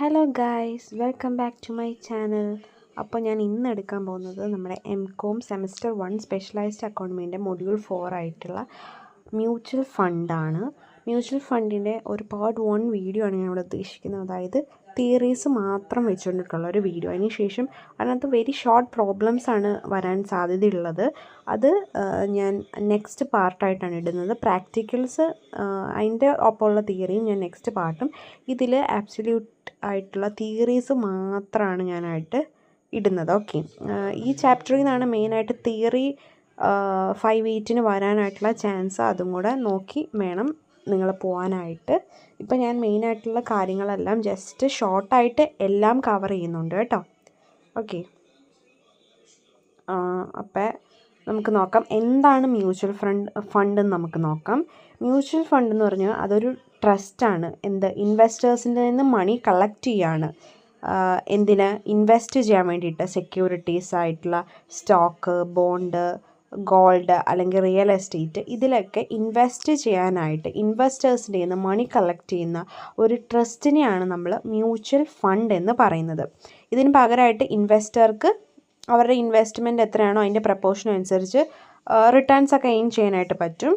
Hello guys, welcome back to my channel. അപ്പോൾ ഞാൻ ഇന്ന് എടുക്കാൻ പോകുന്നത് നമ്മുടെ MCOM സെമസ്റ്റർ 1 സ്പെഷ്യലൈസ്ഡ് അക്കൗണ്ടൻസിൻ്റെ മൊഡ്യൂൾ 4 ആയിട്ടുള്ള മ്യൂച്വൽ ഫണ്ടാണ്. മ്യൂച്വൽ ഫണ്ടിൻ്റെ ഒരു പാർട്ട് 1 വീഡിയോ ആണ് ഞാനിവിടെ ഉദ്ദേശിക്കുന്നത്. അതായത് തിയറീസ് മാത്രം വെച്ചുകൊണ്ടിട്ടുള്ള ഒരു വീഡിയോ. അതിനുശേഷം അതിനകത്ത് വെരി ഷോർട്ട് പ്രോബ്ലംസ് ആണ് വരാൻ സാധ്യതയുള്ളത്. അത് ഞാൻ നെക്സ്റ്റ് പാർട്ടായിട്ടാണ് ഇടുന്നത്. പ്രാക്ടിക്കൽസ് അതിൻ്റെ ഒപ്പമുള്ള തിയറിയും ഞാൻ നെക്സ്റ്റ് പാർട്ടും. ഇതിൽ ആബ്സല്യൂട്ട് ആയിട്ടുള്ള തിയറീസ് മാത്രമാണ് ഞാനായിട്ട് ഇടുന്നത്. ഓക്കെ, ഈ ചാപ്റ്ററിൽ നിന്നാണ് മെയിനായിട്ട് തിയറി 5-8 വരാനായിട്ടുള്ള ചാൻസ്. അതും കൂടെ നോക്കി വേണം നിങ്ങൾ പോകാനായിട്ട്. ഇപ്പം ഞാൻ മെയിനായിട്ടുള്ള കാര്യങ്ങളെല്ലാം ജസ്റ്റ് ഷോർട്ടായിട്ട് എല്ലാം കവർ ചെയ്യുന്നുണ്ട് കേട്ടോ. ഓക്കെ, അപ്പം നമുക്ക് നോക്കാം എന്താണ് മ്യൂച്വൽ ഫണ്ട് എന്ന് നമുക്ക് നോക്കാം. മ്യൂച്വൽ ഫണ്ട് എന്ന് പറഞ്ഞാൽ അതൊരു ട്രസ്റ്റാണ്. ഇൻവെസ്റ്റേഴ്സിൻ്റെ നിന്ന് മണി കളക്ട് ചെയ്യാണ്. എന്തിന്? ഇൻവെസ്റ്റ് ചെയ്യാൻ വേണ്ടിയിട്ട്. സെക്യൂരിറ്റീസ് ആയിട്ടുള്ള സ്റ്റോക്ക്, ബോണ്ട്, ഗോൾഡ് അല്ലെങ്കിൽ റിയൽ എസ്റ്റേറ്റ്, ഇതിലൊക്കെ ഇൻവെസ്റ്റ് ചെയ്യാനായിട്ട് ഇൻവെസ്റ്റേഴ്സിൻ്റെ നിന്ന് മണി കളക്ട് ചെയ്യുന്ന ഒരു ട്രസ്റ്റിനെയാണ് നമ്മൾ മ്യൂച്വൽ ഫണ്ട് എന്ന് പറയുന്നത്. ഇതിന് പകരമായിട്ട് ഇൻവെസ്റ്റർക്ക് അവരുടെ ഇൻവെസ്റ്റ്മെൻറ്റ് എത്രയാണോ അതിൻ്റെ പ്രപ്പോർഷൻ അനുസരിച്ച് റിട്ടേൺസ് ഒക്കെ എയിം ചെയ്യാനായിട്ട് പറ്റും.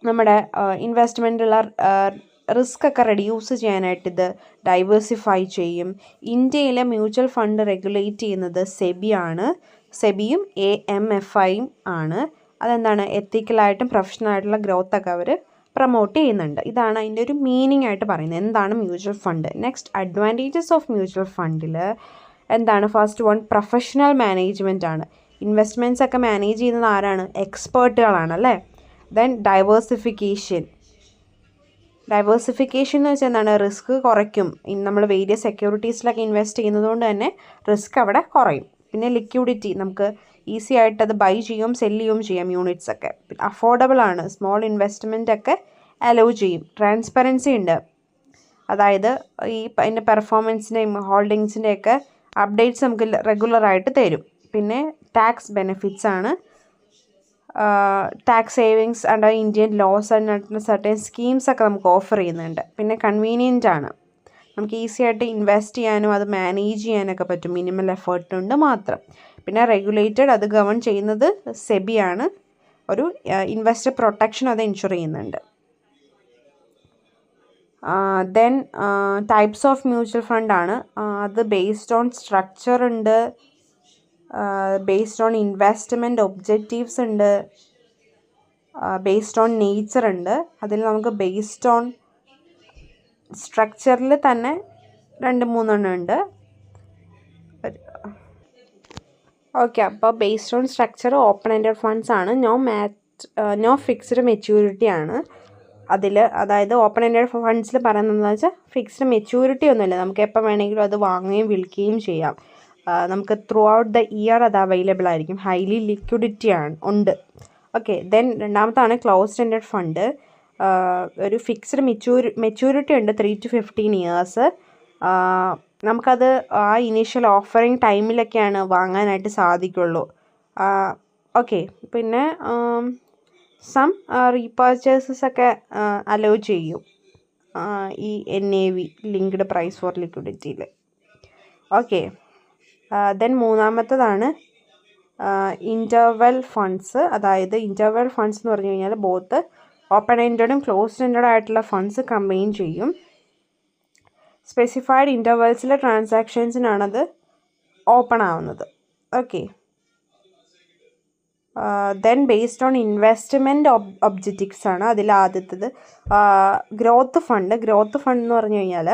നമ്മുടെ ഇൻവെസ്റ്റ്മെൻറ്റുള്ള റിസ്ക് ഒക്കെ റെഡ്യൂസ് ചെയ്യാനായിട്ട് ഇത് ഡൈവേഴ്സിഫൈ ചെയ്യും. ഇന്ത്യയിലെ മ്യൂച്വൽ ഫണ്ട് റെഗുലേറ്റ് ചെയ്യുന്നത് സെബിയാണ്. സെബിയും AMFIയും ആണ്. അതെന്താണ്? എത്തിക്കലായിട്ടും പ്രൊഫഷണലായിട്ടുള്ള ഗ്രോത്ത് ഒക്കെ അവർ പ്രൊമോട്ട് ചെയ്യുന്നുണ്ട്. ഇതാണ് അതിൻ്റെ ഒരു മീനിങ് ആയിട്ട് പറയുന്നത്. എന്താണ് mutual fund? Next, advantages of mutual ഫണ്ടിൽ എന്താണ്? ഫസ്റ്റ് വൺ, പ്രൊഫഷണൽ മാനേജ്മെൻറ്റ് ആണ്. ഇൻവെസ്റ്റ്മെൻറ്റ്സ് ഒക്കെ മാനേജ് ചെയ്യുന്നത് ആരാണ്? എക്സ്പേർട്ടുകളാണ് അല്ലേ. ദെൻ ഡൈവേഴ്സിഫിക്കേഷൻ എന്ന് വെച്ചാൽ എന്താണ്? റിസ്ക് കുറയ്ക്കും. നമ്മൾ വേരിയസ് സെക്യൂരിറ്റീസിലൊക്കെ ഇൻവെസ്റ്റ് ചെയ്യുന്നത് കൊണ്ട് തന്നെ റിസ്ക് അവിടെ കുറയും. പിന്നെ ലിക്വിഡിറ്റി, നമുക്ക് ഈസി ആയിട്ട് അത് ബൈ ചെയ്യുകയും സെല് ചെയ്യുകയും ചെയ്യാം യൂണിറ്റ്സ് ഒക്കെ. അഫോർഡബിൾ ആണ്, സ്മോൾ ഇൻവെസ്റ്റ്മെൻ്റ് ഒക്കെ അലോ ചെയ്യും. ട്രാൻസ്പെറൻസി ഉണ്ട്, അതായത് ഈ അതിൻ്റെ പെർഫോമൻസിൻ്റെയും ഹോൾഡിങ്സിൻ്റെയൊക്കെ അപ്ഡേറ്റ്സ് നമുക്ക് റെഗുലറായിട്ട് തരും. പിന്നെ ടാക്സ് ബെനിഫിറ്റ്സ് ആണ്. Tax savings under Indian laws and certain schemes ഒക്കെ നമുക്ക് ഓഫർ ചെയ്യുന്നുണ്ട്. പിന്നെ കൺവീനിയൻ്റ് ആണ്, നമുക്ക് ഈസി ആയിട്ട് ഇൻവെസ്റ്റ് ചെയ്യാനും അത് മാനേജ് ചെയ്യാനൊക്കെ പറ്റും, മിനിമൽ എഫേർട്ട് കൊണ്ട് മാത്രം. പിന്നെ റെഗുലേറ്റഡ്, അത് ഗവൺ ചെയ്യുന്നത് സെബിയാണ്. ഒരു ഇൻവെസ്റ്റർ പ്രൊട്ടക്ഷൻ അത് ഇൻഷുർ ചെയ്യുന്നുണ്ട്. Then types of mutual fund ആണ്. അത് ബേസ്ഡ് ഓൺ സ്ട്രക്ചർ ഉണ്ട്, ബേസ്ഡ് ഓൺ ഇൻവെസ്റ്റ്മെൻറ്റ് ഒബ്ജക്റ്റീവ്സ് ഉണ്ട്, ബേസ്ഡ് ഓൺ നേച്ചർ ഉണ്ട്. അതിൽ നമുക്ക് ബേസ്ഡ് ഓൺ സ്ട്രക്ചറിൽ തന്നെ 2-3 ഉണ്ട്. ഓക്കെ, അപ്പോൾ based on structure open ended funds ആണ്. നോ ഫിക്സ്ഡ് മെച്യൂരിറ്റി ആണ് അതിൽ. അതായത് ഓപ്പൺ എൻഡഡ് ഫണ്ട്സിൽ പറയുന്നതെന്ന് വെച്ചാൽ ഫിക്സ്ഡ് മെച്യൂരിറ്റി ഒന്നുമില്ല, നമുക്ക് എപ്പോൾ വേണമെങ്കിലും അത് വാങ്ങുകയും വിൽക്കുകയും ചെയ്യാം. നമുക്ക് ത്രൂ ഔട്ട് ദ ഇയർ അത് അവൈലബിൾ ആയിരിക്കും. ഹൈലി ലിക്വിഡിറ്റി ഉണ്ട്. ഓക്കെ, ദെൻ രണ്ടാമത്താണ് ക്ലോസ്ഡ് എൻഡഡ് ഫണ്ട്. ഒരു ഫിക്സ്ഡ് മെച്യൂരിറ്റി ഉണ്ട്, 3 to 15 years. നമുക്കത് ആ ഇനീഷ്യൽ ഓഫറിങ് ടൈമിലൊക്കെയാണ് വാങ്ങാനായിട്ട് സാധിക്കുള്ളൂ. ഓക്കെ, പിന്നെ സം റീപർച്ചേസസ് ഒക്കെ അലോ ചെയ്യും ഈ NAV, ലിങ്ക്ഡ് പ്രൈസ് ഫോർ ലിക്വിഡിറ്റിയിൽ. ഓക്കെ, ദെൻ മൂന്നാമത്തതാണ് ഇൻ്റർവെൽ ഫണ്ട്സ്. അതായത് ഇൻ്റർവെൽ ഫണ്ട്സ് എന്ന് പറഞ്ഞു കഴിഞ്ഞാൽ ബോത്ത് ഓപ്പൺ എൻഡഡും ക്ലോസ്ഡ് എൻഡഡ് ആയിട്ടുള്ള ഫണ്ട്സ് കമ്പൈൻ ചെയ്യും. സ്പെസിഫൈഡ് ഇൻ്റർവെൽസിലെ ട്രാൻസാക്ഷൻസിനാണത് ഓപ്പൺ ആവുന്നത്. Okay, then based on investment objectives ആണ്. അതിൽ ആദ്യത്തേത് ഗ്രോത്ത് ഫണ്ട്. ഗ്രോത്ത് ഫണ്ട് എന്ന് പറഞ്ഞു കഴിഞ്ഞാൽ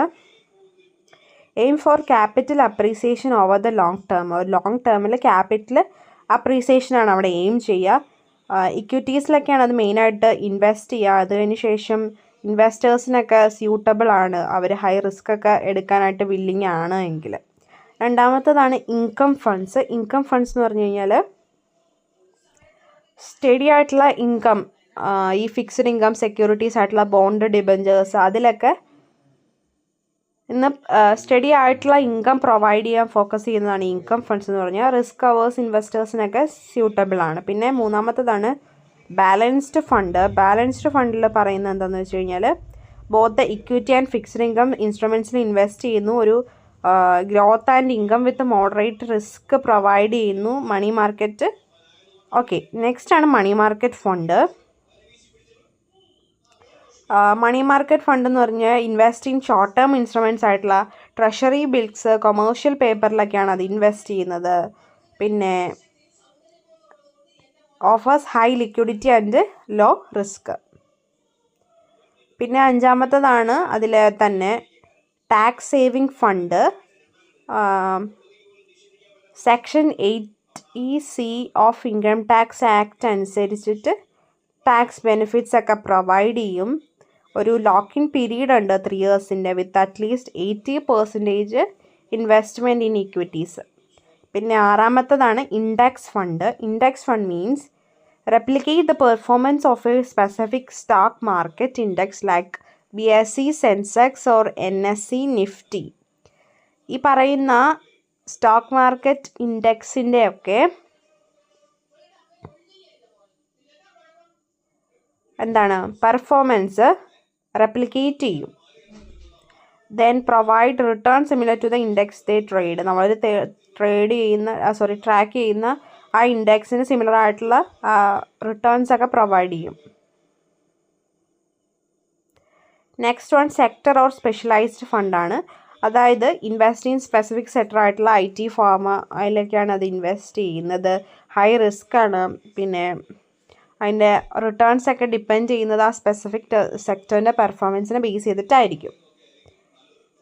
aim four capital appreciation over the long term. Long ടേമിൽ ക്യാപിറ്റൽ അപ്രീസിയേഷനാണ് അവിടെ എയിം ചെയ്യുക. ഇക്വിറ്റീസിലൊക്കെയാണ് അത് മെയിനായിട്ട് ഇൻവെസ്റ്റ് ചെയ്യുക. അതിന് ശേഷം ഇൻവെസ്റ്റേഴ്സിനൊക്കെ സ്യൂട്ടബിൾ ആണ്, അവർ ഹൈ റിസ്ക് ഒക്കെ എടുക്കാനായിട്ട് വില്ലിങ് ആണ് എങ്കിൽ. രണ്ടാമത്തതാണ് ഇൻകം ഫണ്ട്സ്. ഇൻകം ഫണ്ട്സ് എന്ന് പറഞ്ഞു കഴിഞ്ഞാൽ സ്റ്റഡി ആയിട്ടുള്ള ഇൻകം, ഈ ഫിക്സ്ഡ് ഇൻകം സെക്യൂരിറ്റീസ് ആയിട്ടുള്ള ബോണ്ട്, ഡിബഞ്ചേഴ്സ്, അതിലൊക്കെ ഇന്ന് സ്റ്റഡി ആയിട്ടുള്ള ഇൻകം പ്രൊവൈഡ് ചെയ്യാൻ ഫോക്കസ് ചെയ്യുന്നതാണ് ഇൻകം ഫണ്ട്സ് എന്ന് പറഞ്ഞാൽ. റിസ്ക് അവേഴ്സ് ഇൻവെസ്റ്റേഴ്സിനൊക്കെ സ്യൂട്ടബിൾ ആണ്. പിന്നെ മൂന്നാമത്തതാണ് ബാലൻസ്ഡ് ഫണ്ട്. ബാലൻസ്ഡ് ഫണ്ടിൽ പറയുന്നത് എന്താണെന്ന് വെച്ച് കഴിഞ്ഞാൽ both the equity and fixed income ഇൻസ്ട്രുമെൻറ്റ്സിൽ ഇൻവെസ്റ്റ് ചെയ്യുന്നു. ഒരു growth and income with moderate risk provide ചെയ്യുന്നു മണി മാർക്കറ്റ്. ഓക്കെ, നെക്സ്റ്റ് ആണ് money market fund. Money market fund എന്ന് പറഞ്ഞാൽ invest in short term instruments ആയിട്ടുള്ള ട്രഷറി ബിൽസ്, കൊമേഴ്ഷ്യൽ പേപ്പറിലൊക്കെയാണ് അത് ഇൻവെസ്റ്റ് ചെയ്യുന്നത്. പിന്നെ offers high liquidity and low risk. പിന്നെ അഞ്ചാമത്തതാണ് അതിൽ തന്നെ tax saving fund. Section 8E(c) of income tax act അനുസരിച്ചിട്ട് ടാക്സ് ബെനിഫിറ്റ്സ് ഒക്കെ പ്രൊവൈഡ് ചെയ്യും. ഒരു ലോക്കിൻ പീരീഡ് ഉണ്ട് 3 ഇയേഴ്സിൻ്റെ with at least 80% investment in equities. പിന്നെ ആറാമത്തതാണ് index fund. Index fund means replicate the performance of a specific stock market index like BSE, Sensex or NSE, Nifty. ഈ പറയുന്ന സ്റ്റോക്ക് മാർക്കറ്റ് ഇൻഡെക്സിൻ്റെ ഒക്കെ എന്താണ് പെർഫോമൻസ് റെപ്ലിക്കേറ്റ് ചെയ്യും. Then provide return similar to the index they trade. നമ്മൾ track ചെയ്യുന്ന ആ ഇൻഡെക്സിന് സിമിലർ ആയിട്ടുള്ള റിട്ടേൺസ് ഒക്കെ പ്രൊവൈഡ് ചെയ്യും. Next one sector or specialised ഫണ്ടാണ്. അതായത് ഇൻവെസ്റ്റ് ഇൻ സ്പെസിഫിക് സെക്ടർ ആയിട്ടുള്ള IT, ഫാർമ, അതിലൊക്കെയാണ് അത് ഇൻവെസ്റ്റ് ചെയ്യുന്നത്. ഹൈ റിസ്ക് ആണ്. പിന്നെ അതിൻ്റെ റിട്ടേൺസ് ഒക്കെ ഡിപ്പെൻഡ് ചെയ്യുന്നത് ആ സ്പെസിഫിക് സെക്ടറിൻ്റെ പെർഫോമൻസിനെ ബേസ് ചെയ്തിട്ടായിരിക്കും.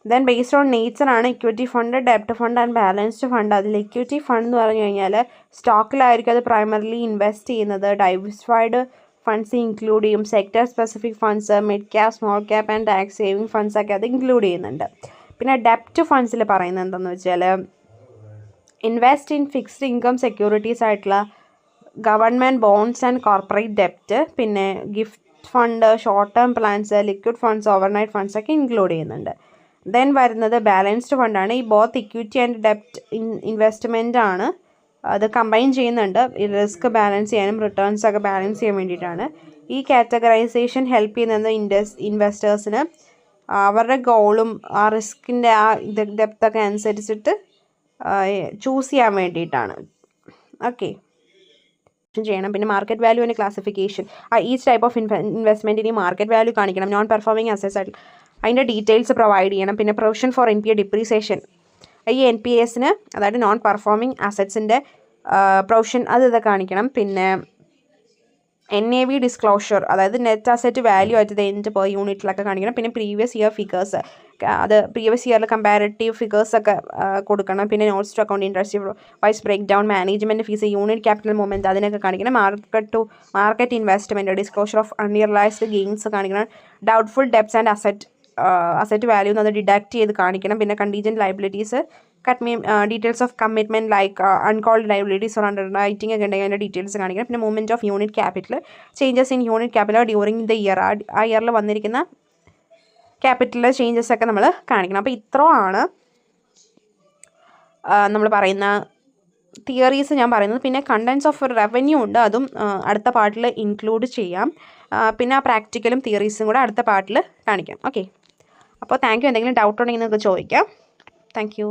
ദെൻ ബേസ്ഡ് ഓൺ നേച്ചറാണ് ഇക്വിറ്റി ഫണ്ട്, ഡെപ്റ്റ് ഫണ്ട് ആൻഡ് ബാലൻസ്ഡ് ഫണ്ട്. അതിൽ ഇക്വിറ്റി ഫണ്ട് എന്ന് പറഞ്ഞു കഴിഞ്ഞാൽ സ്റ്റോക്കിലായിരിക്കും അത് പ്രൈമറിലി ഇൻവെസ്റ്റ് ചെയ്യുന്നത്. ഡൈവേഴ്സിഫൈഡ് ഫണ്ട്സ് ഇൻക്ലൂഡ് ചെയ്യും. Sector specific funds, mid cap, small cap and tax saving funds ഒക്കെ അത് ഇൻക്ലൂഡ് ചെയ്യുന്നുണ്ട്. പിന്നെ ഡെപ്റ്റ് ഫണ്ട്സിൽ പറയുന്നത് എന്താണെന്ന് വെച്ചാൽ invest in fixed income securities ആയിട്ടുള്ള ഗവൺമെൻറ് ബോണ്ട്സ് ആൻഡ് കോർപ്പറേറ്റ് ഡെപ്റ്റ്. പിന്നെ ഗിഫ്റ്റ് fund, short term plans, liquid funds, overnight funds ഒക്കെ ഇൻക്ലൂഡ് ചെയ്യുന്നുണ്ട്. ദെൻ വരുന്നത് ബാലൻസ്ഡ് ഫണ്ടാണ്. ഈ ബോത്ത് ഇക്വിറ്റി ആൻഡ് ഡെപ്റ്റ് ഇൻവെസ്റ്റ്മെൻ്റ് ആണ്. അത് കമ്പൈൻ ചെയ്യുന്നുണ്ട് റിസ്ക് ബാലൻസ് ചെയ്യാനും റിട്ടേൺസ് ഒക്കെ ബാലൻസ് ചെയ്യാൻ വേണ്ടിയിട്ടാണ്. ഈ കാറ്റഗറൈസേഷൻ ഹെൽപ്പ് ചെയ്യുന്നത് ഇൻവെസ്റ്റേഴ്സിന് അവരുടെ ഗോളും ആ റിസ്കിൻ്റെ ആ ഡെപ്തൊക്കെ അനുസരിച്ചിട്ട് ചൂസ് ചെയ്യാൻ വേണ്ടിയിട്ടാണ്. ഓക്കെ, ചെയ്യണം. പിന്നെ market value and classification. Each type of ഇൻവെസ്റ്റ്മെൻറ്റിന് മാർക്കറ്റ് വാല്യൂ കാണിക്കണം. നോൺ പെർഫോമിംഗ് അസറ്റ്സ് ആയിട്ട് അതിൻ്റെ ഡീറ്റെയിൽസ് പ്രൊവൈഡ് ചെയ്യണം. പിന്നെ പ്രൊവിഷൻ ഫോർ NPA ഡിപ്രീസിയേഷൻ. ഈ NPAസിന് അതായത് നോൺ പെർഫോമിംഗ് അസറ്റ്സിൻ്റെ പ്രൊവിഷൻ ഇതൊക്കെ കാണിക്കണം. പിന്നെ NAV ഡിസ്ക്ലോഷർ, അതായത് net asset value at the end per യൂണിറ്റിലൊക്കെ കാണിക്കണം. പിന്നെ പ്രീവിയസ് ഇയർ ഫിഗേഴ്സ്, അത് പ്രീവിയസ് ഇയറിൽ കമ്പാരിറ്റീവ് ഫിഗേഴ്സൊക്കെ കൊടുക്കണം. പിന്നെ notes to account, interest wise break down, management fees, unit capital movement അതിനൊക്കെ കാണിക്കണം. Market investment, disclosure of unrealised gains കാണിക്കണം. Doubtful debts and asset value അത് ഡിഡക്റ്റ് ചെയ്ത് കാണിക്കണം. പിന്നെ contingent liabilities, details of commitment like uncalled liabilities or underwriting ഒക്കെ ഉണ്ടെങ്കിൽ അതിൻ്റെ ഡീറ്റെയിൽസ് കാണിക്കണം. പിന്നെ movement of unit capital, changes in unit capital during the year, ആ ഇയറിൽ വന്നിരിക്കുന്ന ക്യാപിറ്റലിലെ ചേഞ്ചസ് ഒക്കെ നമ്മൾ കാണിക്കണം. അപ്പോൾ ഇത്രയാണ് നമ്മൾ പറയുന്ന തിയറീസ് ഞാൻ പറയുന്നത്. പിന്നെ കണ്ടൻസ് ഓഫ് റവന്യൂ ഉണ്ട്, അതും അടുത്ത പാർട്ടിൽ ഇൻക്ലൂഡ് ചെയ്യാം. പിന്നെ ആ പ്രാക്ടിക്കലും തിയറീസും കൂടെ അടുത്ത പാർട്ടിൽ കാണിക്കാം. ഓക്കെ, അപ്പോൾ താങ്ക് യു. എന്തെങ്കിലും ഡൗട്ട് ഉണ്ടെങ്കിൽ നിങ്ങൾക്ക് ചോദിക്കാം. Thank you.